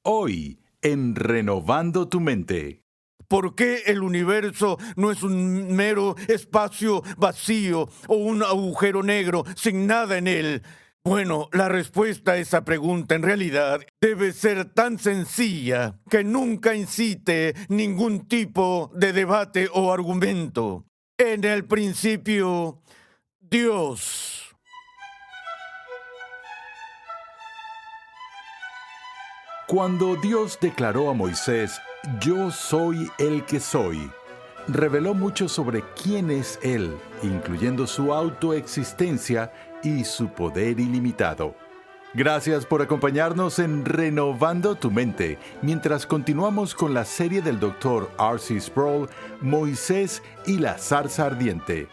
Hoy, en Renovando tu Mente. ¿Por qué el universo no es un mero espacio vacío o un agujero negro sin nada en él? Bueno, la respuesta a esa pregunta en realidad debe ser tan sencilla que nunca incite ningún tipo de debate o argumento. En el principio, Dios. Cuando Dios declaró a Moisés, "Yo soy el que soy", reveló mucho sobre quién es Él, incluyendo su autoexistencia y su poder ilimitado. Gracias por acompañarnos en Renovando tu Mente, mientras continuamos con la serie del Dr. R.C. Sproul, Moisés y la zarza ardiente.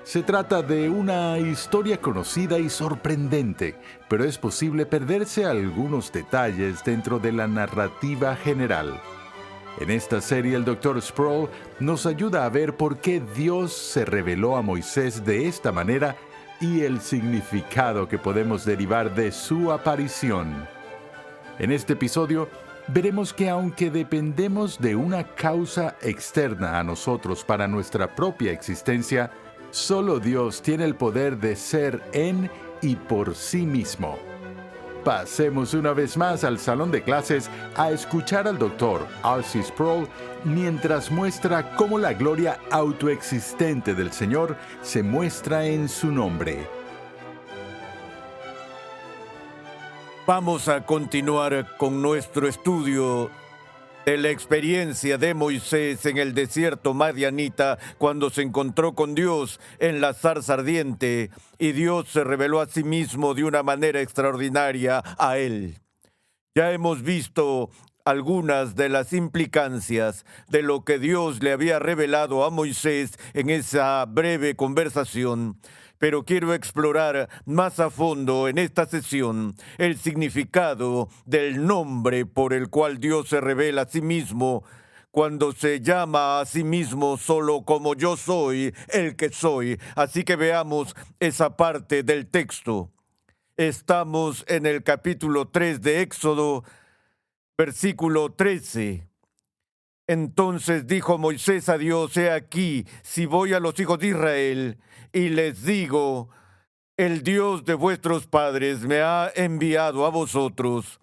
Se trata de una historia conocida y sorprendente, pero es posible perderse algunos detalles dentro de la narrativa general. En esta serie el Dr. Sproul nos ayuda a ver por qué Dios se reveló a Moisés de esta manera y el significado que podemos derivar de su aparición. En este episodio veremos que aunque dependemos de una causa externa a nosotros para nuestra propia existencia, solo Dios tiene el poder de ser en y por sí mismo. Pasemos una vez más al salón de clases a escuchar al Dr. R.C. Sproul mientras muestra cómo la gloria autoexistente del Señor se muestra en su nombre. Vamos a continuar con nuestro estudio de la experiencia de Moisés en el desierto madianita cuando se encontró con Dios en la zarza ardiente y Dios se reveló a sí mismo de una manera extraordinaria a él. Ya hemos visto algunas de las implicancias de lo que Dios le había revelado a Moisés en esa breve conversación, pero quiero explorar más a fondo en esta sesión el significado del nombre por el cual Dios se revela a sí mismo cuando se llama a sí mismo solo como yo soy el que soy. Así que veamos esa parte del texto. Estamos en el capítulo 3 de Éxodo, versículo 13. Entonces dijo Moisés a Dios: He aquí, si voy a los hijos de Israel y les digo, el Dios de vuestros padres me ha enviado a vosotros,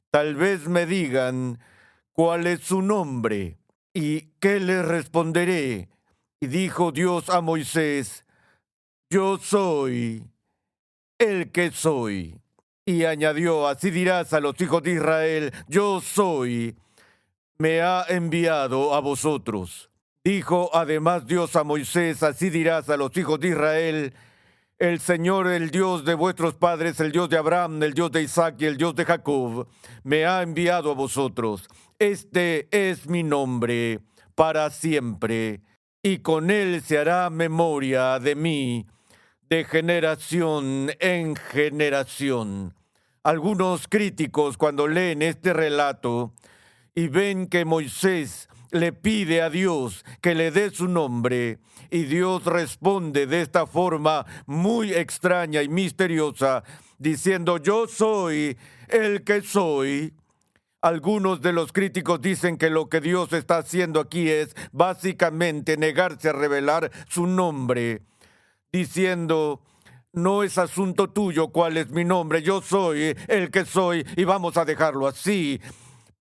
tal vez me digan, ¿cuál es su nombre? ¿Y qué les responderé? Y dijo Dios a Moisés: Yo soy el que soy. Y añadió: Así dirás a los hijos de Israel, yo soy, me ha enviado a vosotros. Dijo además Dios a Moisés: Así dirás a los hijos de Israel, el Señor, el Dios de vuestros padres, el Dios de Abraham, el Dios de Isaac y el Dios de Jacob, me ha enviado a vosotros. Este es mi nombre para siempre, y con él se hará memoria de mí de generación en generación. Algunos críticos, cuando leen este relato y ven que Moisés le pide a Dios que le dé su nombre, y Dios responde de esta forma muy extraña y misteriosa, diciendo: yo soy el que soy. Algunos de los críticos dicen que lo que Dios está haciendo aquí es básicamente negarse a revelar su nombre, diciendo: no es asunto tuyo cuál es mi nombre, yo soy el que soy y vamos a dejarlo así.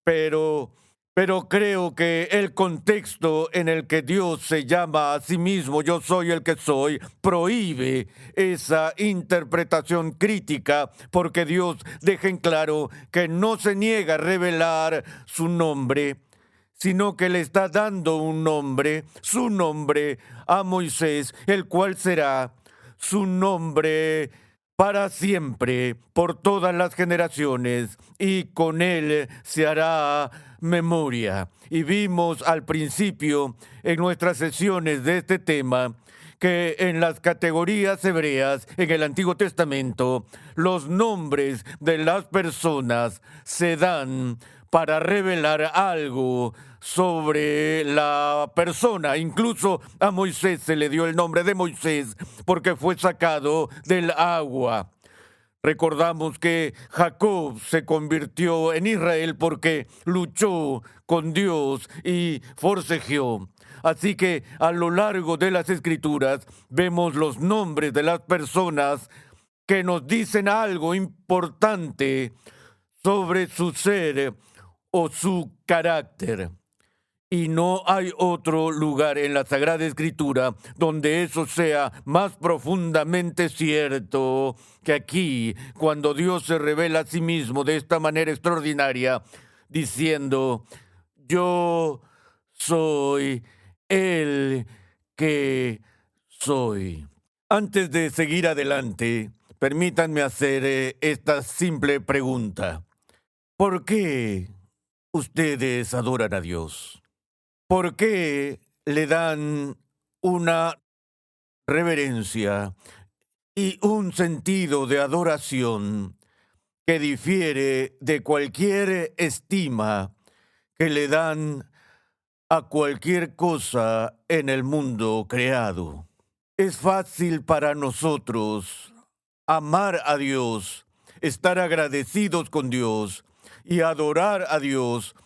Pero creo que el contexto en el que Dios se llama a sí mismo, yo soy el que soy, prohíbe esa interpretación crítica, porque Dios deja en claro que no se niega a revelar su nombre, sino que le está dando un nombre, su nombre, a Moisés, el cual será su nombre para siempre, por todas las generaciones, y con él se hará memoria. Y vimos al principio, en nuestras sesiones de este tema, que en las categorías hebreas, en el Antiguo Testamento, los nombres de las personas se dan para revelar algo sobre la persona. Incluso a Moisés se le dio el nombre de Moisés porque fue sacado del agua. Recordamos que Jacob se convirtió en Israel porque luchó con Dios y forcejeó. Así que a lo largo de las Escrituras vemos los nombres de las personas que nos dicen algo importante sobre su ser o su carácter. Y no hay otro lugar en la Sagrada Escritura donde eso sea más profundamente cierto que aquí, cuando Dios se revela a sí mismo de esta manera extraordinaria, diciendo: yo soy el que soy. Antes de seguir adelante, permítanme hacer esta simple pregunta. ¿Por qué ustedes adoran a Dios? ¿Por qué le dan una reverencia y un sentido de adoración que difiere de cualquier estima que le dan a cualquier cosa en el mundo creado? Es fácil para nosotros amar a Dios, estar agradecidos con Dios y adorar a Dios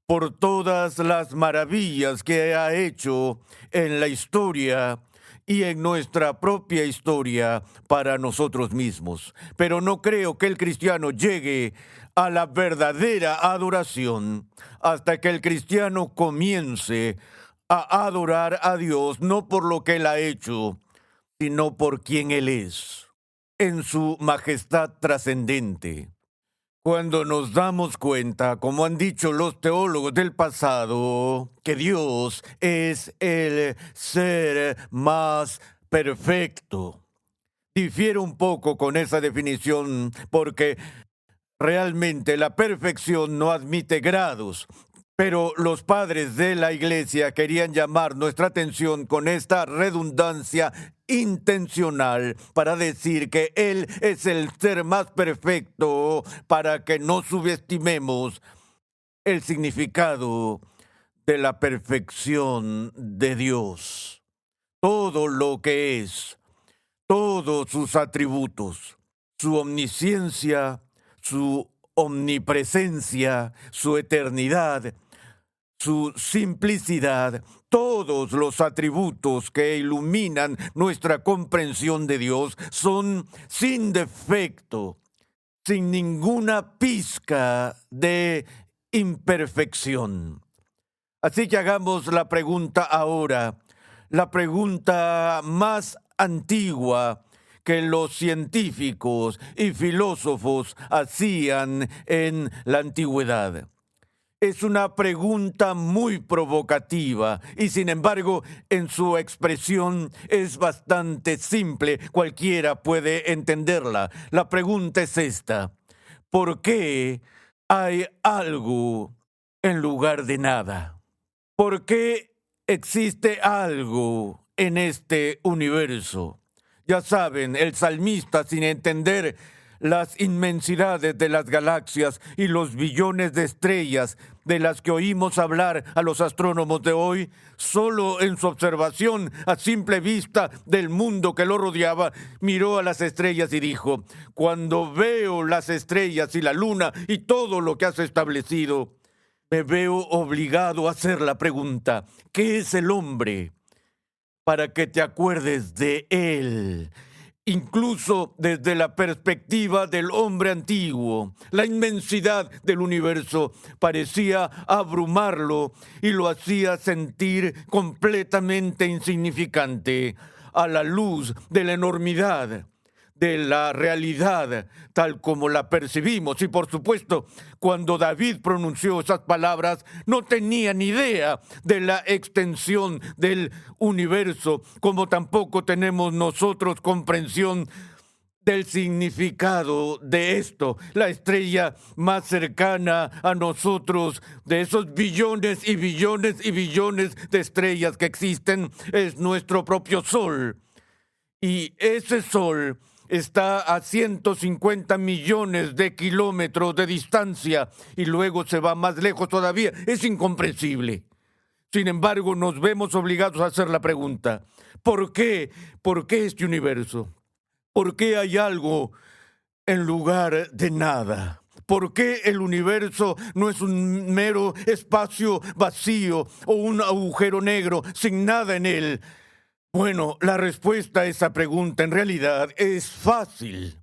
por todas las maravillas que ha hecho en la historia y en nuestra propia historia para nosotros mismos. Pero no creo que el cristiano llegue a la verdadera adoración hasta que el cristiano comience a adorar a Dios no por lo que Él ha hecho, sino por quien Él es, en su majestad trascendente. Cuando nos damos cuenta, como han dicho los teólogos del pasado, que Dios es el ser más perfecto. Difiere un poco con esa definición porque realmente la perfección no admite grados. Pero los padres de la Iglesia querían llamar nuestra atención con esta redundancia intencional para decir que Él es el ser más perfecto, para que no subestimemos el significado de la perfección de Dios. Todo lo que es, todos sus atributos, su omnisciencia, su omnipresencia, su eternidad, su simplicidad, todos los atributos que iluminan nuestra comprensión de Dios son sin defecto, sin ninguna pizca de imperfección. Así que hagamos la pregunta ahora, la pregunta más antigua que los científicos y filósofos hacían en la antigüedad. Es una pregunta muy provocativa y, sin embargo, en su expresión es bastante simple. Cualquiera puede entenderla. La pregunta es esta: ¿por qué hay algo en lugar de nada? ¿Por qué existe algo en este universo? Ya saben, el salmista, sin entender las inmensidades de las galaxias y los billones de estrellas de las que oímos hablar a los astrónomos de hoy, solo en su observación a simple vista del mundo que lo rodeaba, miró a las estrellas y dijo: cuando veo las estrellas y la luna y todo lo que has establecido, me veo obligado a hacer la pregunta: ¿qué es el hombre para que te acuerdes de él? Incluso desde la perspectiva del hombre antiguo, la inmensidad del universo parecía abrumarlo y lo hacía sentir completamente insignificante a la luz de la enormidad de la realidad tal como la percibimos. Y por supuesto, cuando David pronunció esas palabras, no tenía ni idea de la extensión del universo, como tampoco tenemos nosotros comprensión del significado de esto. La estrella más cercana a nosotros, de esos billones y billones y billones de estrellas que existen, es nuestro propio Sol. Y ese Sol está a 150 millones de kilómetros de distancia y luego se va más lejos todavía. Es incomprensible. Sin embargo, nos vemos obligados a hacer la pregunta: ¿por qué? ¿Por qué este universo? ¿Por qué hay algo en lugar de nada? ¿Por qué el universo no es un mero espacio vacío o un agujero negro sin nada en él? Bueno, la respuesta a esa pregunta en realidad es fácil.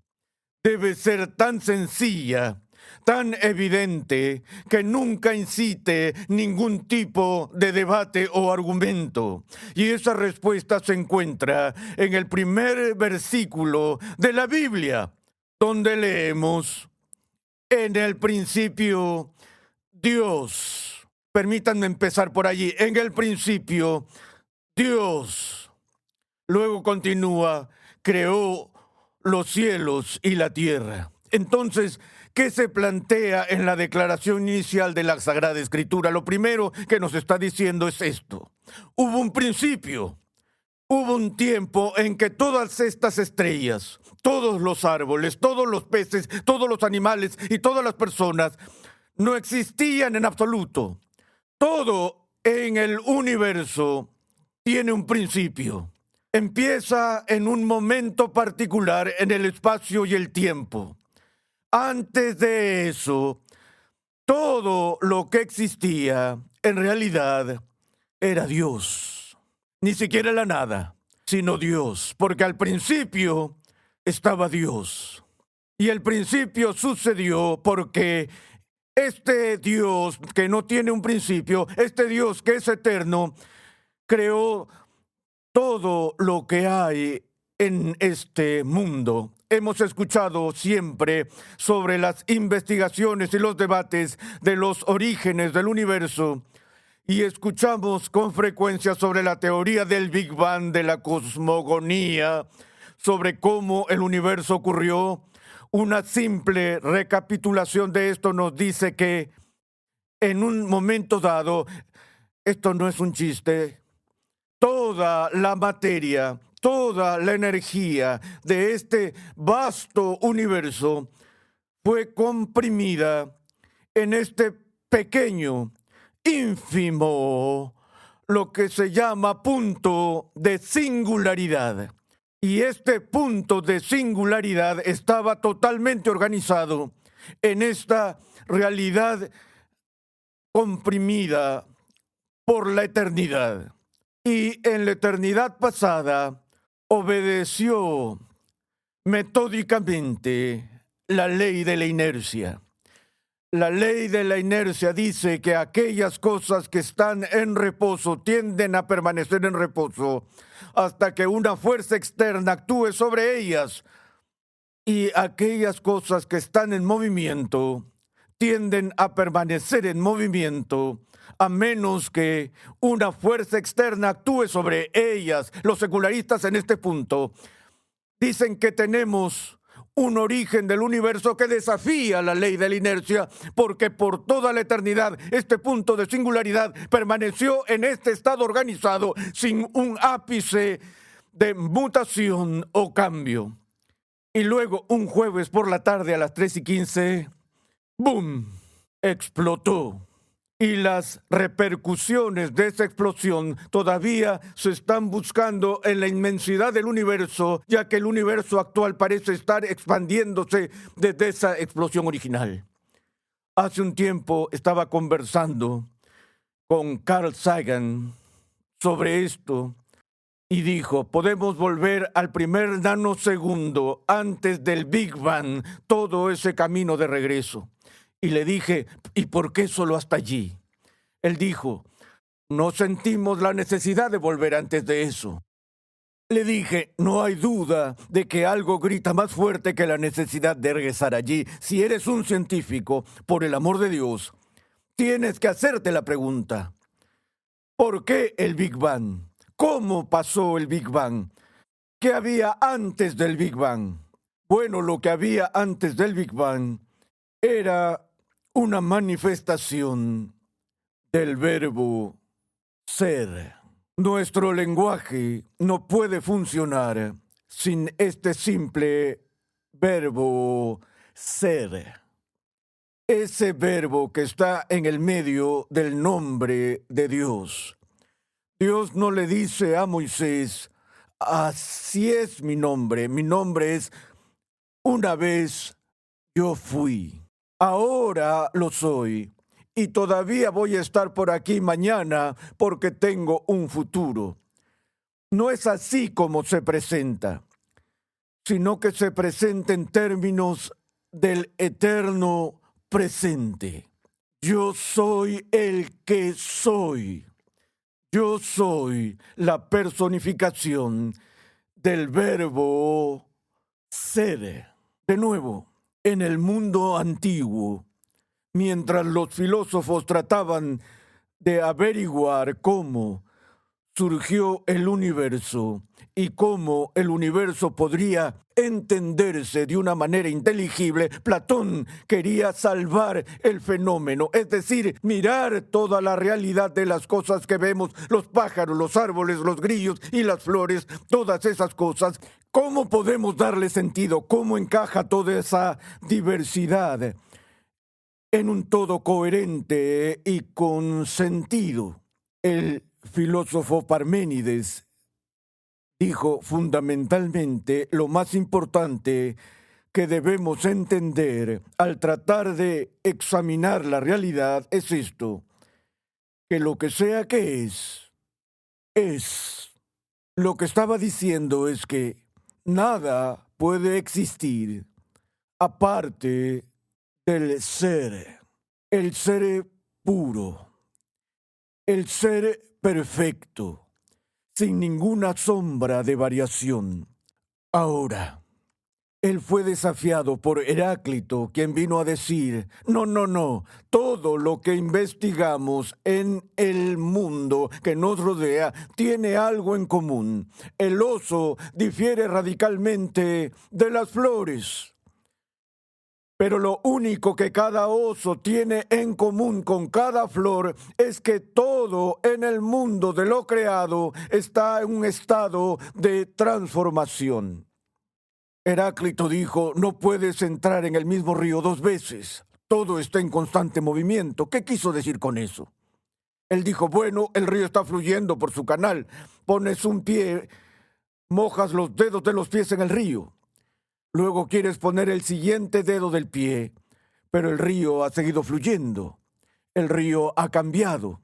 Debe ser tan sencilla, tan evidente, que nunca incite ningún tipo de debate o argumento. Y esa respuesta se encuentra en el primer versículo de la Biblia, donde leemos: en el principio, Dios. Permítanme empezar por allí. En el principio, Dios. Luego continúa: creó los cielos y la tierra. Entonces, ¿qué se plantea en la declaración inicial de la Sagrada Escritura? Lo primero que nos está diciendo es esto: hubo un principio. Hubo un tiempo en que todas estas estrellas, todos los árboles, todos los peces, todos los animales y todas las personas no existían en absoluto. Todo en el universo tiene un principio. Empieza en un momento particular en el espacio y el tiempo. Antes de eso, todo lo que existía en realidad era Dios. Ni siquiera la nada, sino Dios, porque al principio estaba Dios. Y el principio sucedió porque este Dios que no tiene un principio, este Dios que es eterno, creó todo lo que hay en este mundo. Hemos escuchado siempre sobre las investigaciones y los debates de los orígenes del universo. Y escuchamos con frecuencia sobre la teoría del Big Bang, de la cosmogonía, sobre cómo el universo ocurrió. Una simple recapitulación de esto nos dice que en un momento dado, esto no es un chiste, toda la materia, toda la energía de este vasto universo fue comprimida en este pequeño, ínfimo, lo que se llama punto de singularidad. Y este punto de singularidad estaba totalmente organizado en esta realidad comprimida por la eternidad. Y en la eternidad pasada obedeció metódicamente la ley de la inercia. La ley de la inercia dice que aquellas cosas que están en reposo tienden a permanecer en reposo hasta que una fuerza externa actúe sobre ellas, y aquellas cosas que están en movimiento tienden a permanecer en movimiento a menos que una fuerza externa actúe sobre ellas. Los secularistas en este punto dicen que tenemos un origen del universo que desafía la ley de la inercia, porque por toda la eternidad este punto de singularidad permaneció en este estado organizado sin un ápice de mutación o cambio. Y luego, un jueves por la tarde a las 3:15, ¡boom!, explotó. Y las repercusiones de esa explosión todavía se están buscando en la inmensidad del universo, ya que el universo actual parece estar expandiéndose desde esa explosión original. Hace un tiempo estaba conversando con Carl Sagan sobre esto y dijo: podemos volver al primer nanosegundo antes del Big Bang, todo ese camino de regreso. Y le dije: ¿y por qué solo hasta allí? Él dijo: no sentimos la necesidad de volver antes de eso. Le dije: no hay duda de que algo grita más fuerte que la necesidad de regresar allí. Si eres un científico, por el amor de Dios, tienes que hacerte la pregunta: ¿por qué el Big Bang? ¿Cómo pasó el Big Bang? ¿Qué había antes del Big Bang? Bueno, lo que había antes del Big Bang era una manifestación del verbo ser. Nuestro lenguaje no puede funcionar sin este simple verbo ser. Ese verbo que está en el medio del nombre de Dios. Dios no le dice a Moisés: así es mi nombre es una vez Yo fui, ahora lo soy, y todavía voy a estar por aquí mañana porque tengo un futuro. No es así como se presenta, sino que se presenta en términos del eterno presente. Yo soy el que soy. Yo soy la personificación del verbo ser. De nuevo, en el mundo antiguo, mientras los filósofos trataban de averiguar cómo surgió el universo y cómo el universo podría entenderse de una manera inteligible, Platón quería salvar el fenómeno, es decir, mirar toda la realidad de las cosas que vemos, los pájaros, los árboles, los grillos y las flores, todas esas cosas. ¿Cómo podemos darle sentido? ¿Cómo encaja toda esa diversidad en un todo coherente y con sentido? El filósofo Parménides dijo fundamentalmente lo más importante que debemos entender al tratar de examinar la realidad es esto, que lo que sea que es. Lo que estaba diciendo es que nada puede existir aparte del ser, el ser puro, el ser perfecto, sin ninguna sombra de variación. Ahora, él fue desafiado por Heráclito, quien vino a decir, no, todo lo que investigamos en el mundo que nos rodea tiene algo en común. El oso difiere radicalmente de las flores. Pero lo único que cada oso tiene en común con cada flor es que todo en el mundo de lo creado está en un estado de transformación. Heráclito dijo, no puedes entrar en el mismo río dos veces. Todo está en constante movimiento. ¿Qué quiso decir con eso? Él dijo, bueno, el río está fluyendo por su canal. Pones un pie, mojas los dedos de los pies en el río. Luego quieres poner el siguiente dedo del pie, pero el río ha seguido fluyendo. El río ha cambiado.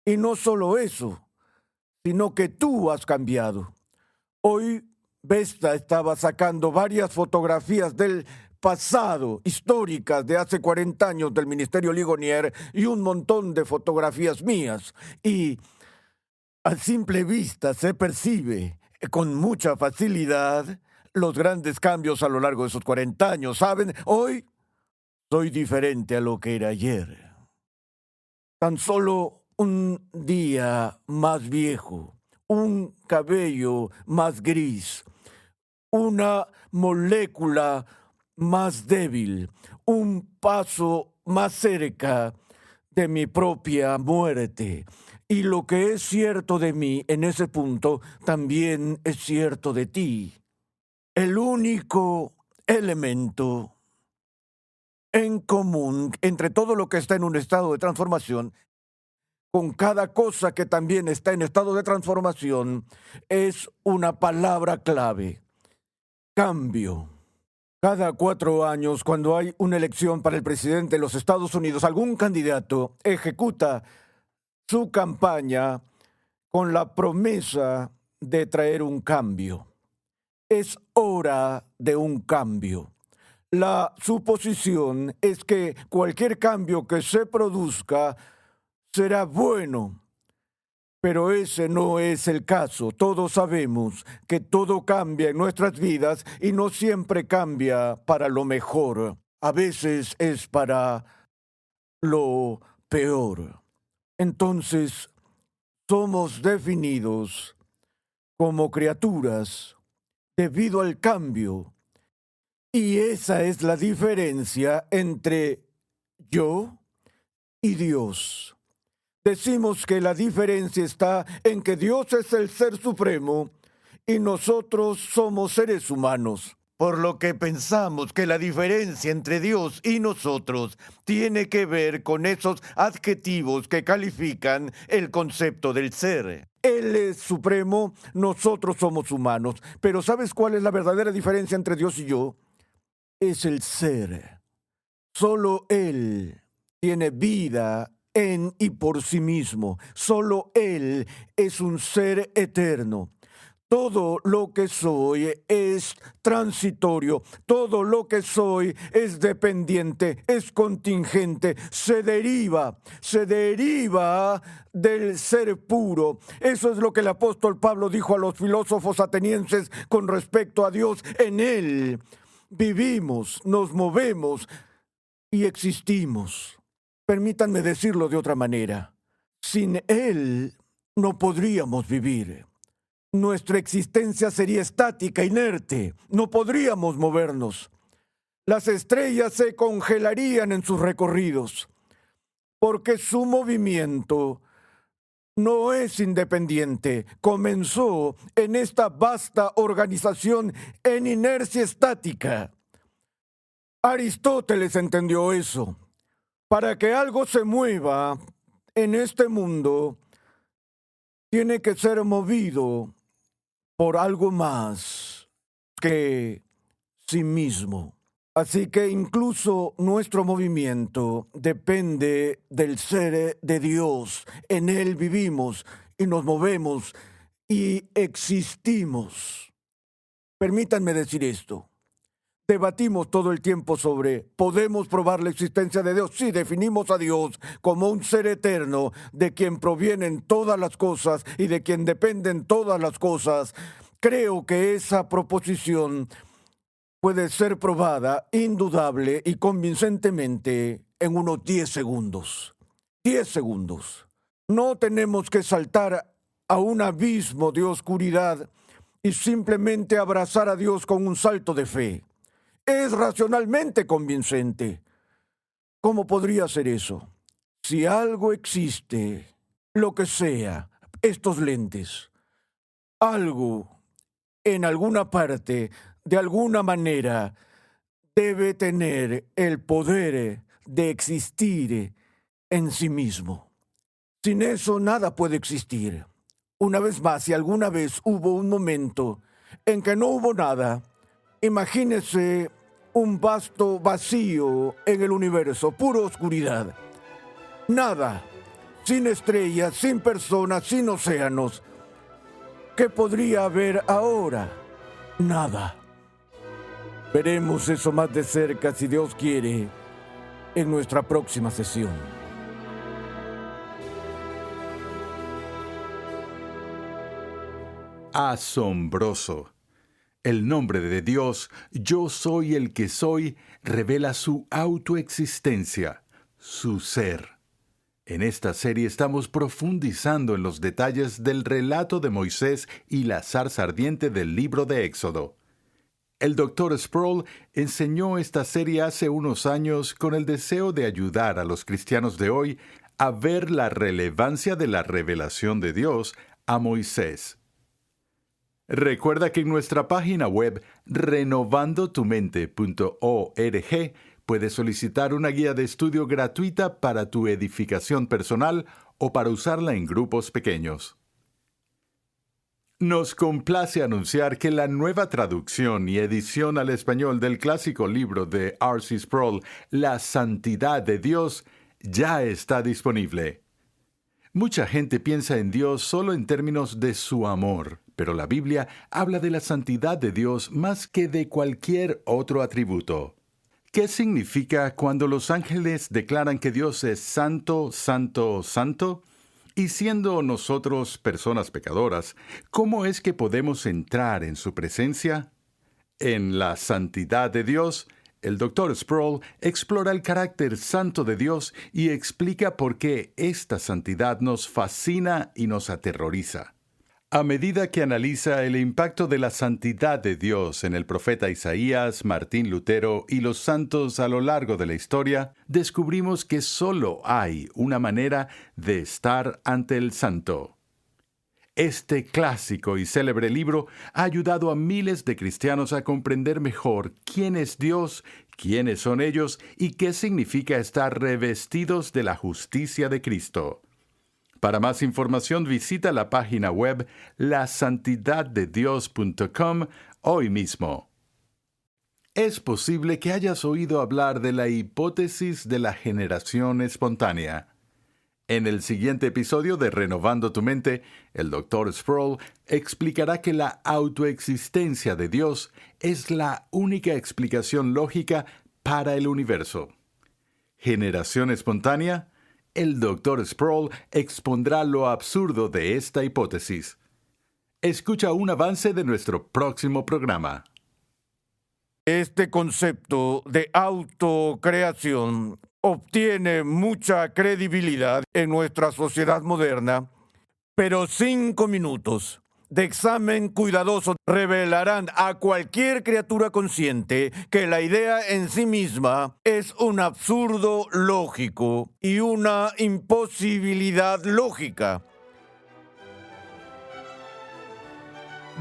Y no solo eso, sino que tú has cambiado. Hoy Vesta estaba sacando varias fotografías del pasado, históricas de hace 40 años del Ministerio Ligonier y un montón de fotografías mías. Y a simple vista se percibe con mucha facilidad los grandes cambios a lo largo de esos 40 años. ¿Saben? Hoy soy diferente a lo que era ayer. Tan solo un día más viejo, un cabello más gris, una molécula más débil, un paso más cerca de mi propia muerte. Y lo que es cierto de mí en ese punto también es cierto de ti. El único elemento en común entre todo lo que está en un estado de transformación, con cada cosa que también está en estado de transformación, es una palabra clave: cambio. Cada 4 años, cuando hay una elección para el presidente de los Estados Unidos, algún candidato ejecuta su campaña con la promesa de traer un cambio. Es hora de un cambio. La suposición es que cualquier cambio que se produzca será bueno, pero ese no es el caso. Todos sabemos que todo cambia en nuestras vidas y no siempre cambia para lo mejor. A veces es para lo peor. Entonces, somos definidos como criaturas debido al cambio. Y esa es la diferencia entre yo y Dios. Decimos que la diferencia está en que Dios es el ser supremo y nosotros somos seres humanos. Por lo que pensamos que la diferencia entre Dios y nosotros tiene que ver con esos adjetivos que califican el concepto del ser. Él es supremo, nosotros somos humanos. Pero ¿sabes cuál es la verdadera diferencia entre Dios y yo? es el ser. Solo Él tiene vida en y por sí mismo. Solo Él es un ser eterno. Todo lo que soy es transitorio, todo lo que soy es dependiente, es contingente, se deriva del ser puro. Eso es lo que el apóstol Pablo dijo a los filósofos atenienses con respecto a Dios. En Él vivimos, nos movemos y existimos. Permítanme decirlo de otra manera. Sin Él no podríamos vivir. Nuestra existencia sería estática, inerte. No podríamos movernos. Las estrellas se congelarían en sus recorridos, porque su movimiento no es independiente. Comenzó en esta vasta organización en inercia estática. Aristóteles entendió eso. Para que algo se mueva en este mundo, tiene que ser movido por algo más que sí mismo. Así que incluso nuestro movimiento depende del ser de Dios. En Él vivimos y nos movemos y existimos. Permítanme decir esto. Debatimos todo el tiempo sobre, ¿podemos probar la existencia de Dios? Sí, definimos a Dios como un ser eterno, de quien provienen todas las cosas y de quien dependen todas las cosas. Creo que esa proposición puede ser probada indudable y convincentemente en unos 10 segundos. 10 segundos. No tenemos que saltar a un abismo de oscuridad y simplemente abrazar a Dios con un salto de fe. Es racionalmente convincente. ¿Cómo podría ser eso? Si algo existe, lo que sea, estos lentes, algo en alguna parte, de alguna manera, debe tener el poder de existir en sí mismo. Sin eso nada puede existir. Una vez más, si alguna vez hubo un momento en que no hubo nada, imagínese un vasto vacío en el universo, pura oscuridad. Nada, sin estrellas, sin personas, sin océanos. ¿Qué podría haber ahora? Nada. Veremos eso más de cerca, si Dios quiere, en nuestra próxima sesión. Asombroso. El nombre de Dios, Yo soy el que soy, revela su autoexistencia, su ser. En esta serie estamos profundizando en los detalles del relato de Moisés y la zarza ardiente del libro de Éxodo. El Dr. Sproul enseñó esta serie hace unos años con el deseo de ayudar a los cristianos de hoy a ver la relevancia de la revelación de Dios a Moisés. Recuerda que en nuestra página web renovandotumente.org puedes solicitar una guía de estudio gratuita para tu edificación personal o para usarla en grupos pequeños. Nos complace anunciar que la nueva traducción y edición al español del clásico libro de R.C. Sproul, La Santidad de Dios, ya está disponible. Mucha gente piensa en Dios solo en términos de su amor, pero la Biblia habla de la santidad de Dios más que de cualquier otro atributo. ¿Qué significa cuando los ángeles declaran que Dios es santo, santo, santo? Y siendo nosotros personas pecadoras, ¿cómo es que podemos entrar en su presencia? En la santidad de Dios, el Dr. Sproul explora el carácter santo de Dios y explica por qué esta santidad nos fascina y nos aterroriza. A medida que analiza el impacto de la santidad de Dios en el profeta Isaías, Martín Lutero y los santos a lo largo de la historia, descubrimos que solo hay una manera de estar ante el santo. Este clásico y célebre libro ha ayudado a miles de cristianos a comprender mejor quién es Dios, quiénes son ellos y qué significa estar revestidos de la justicia de Cristo. Para más información visita la página web lasantidaddedios.com hoy mismo. Es posible que hayas oído hablar de la hipótesis de la generación espontánea. En el siguiente episodio de Renovando tu Mente, el Dr. Sproul explicará que la autoexistencia de Dios es la única explicación lógica para el universo. ¿Generación espontánea? El Dr. Sproul expondrá lo absurdo de esta hipótesis. Escucha un avance de nuestro próximo programa. Este concepto de autocreación obtiene mucha credibilidad en nuestra sociedad moderna, pero 5 minutos de examen cuidadoso revelarán a cualquier criatura consciente que la idea en sí misma es un absurdo lógico y una imposibilidad lógica.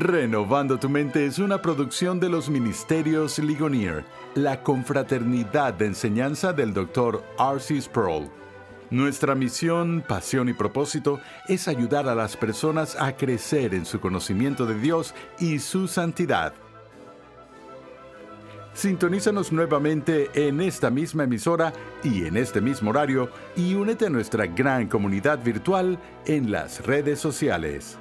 Renovando tu Mente es una producción de los Ministerios Ligonier, la confraternidad de enseñanza del Dr. R.C. Sproul. Nuestra misión, pasión y propósito es ayudar a las personas a crecer en su conocimiento de Dios y su santidad. Sintonízanos nuevamente en esta misma emisora y en este mismo horario y únete a nuestra gran comunidad virtual en las redes sociales.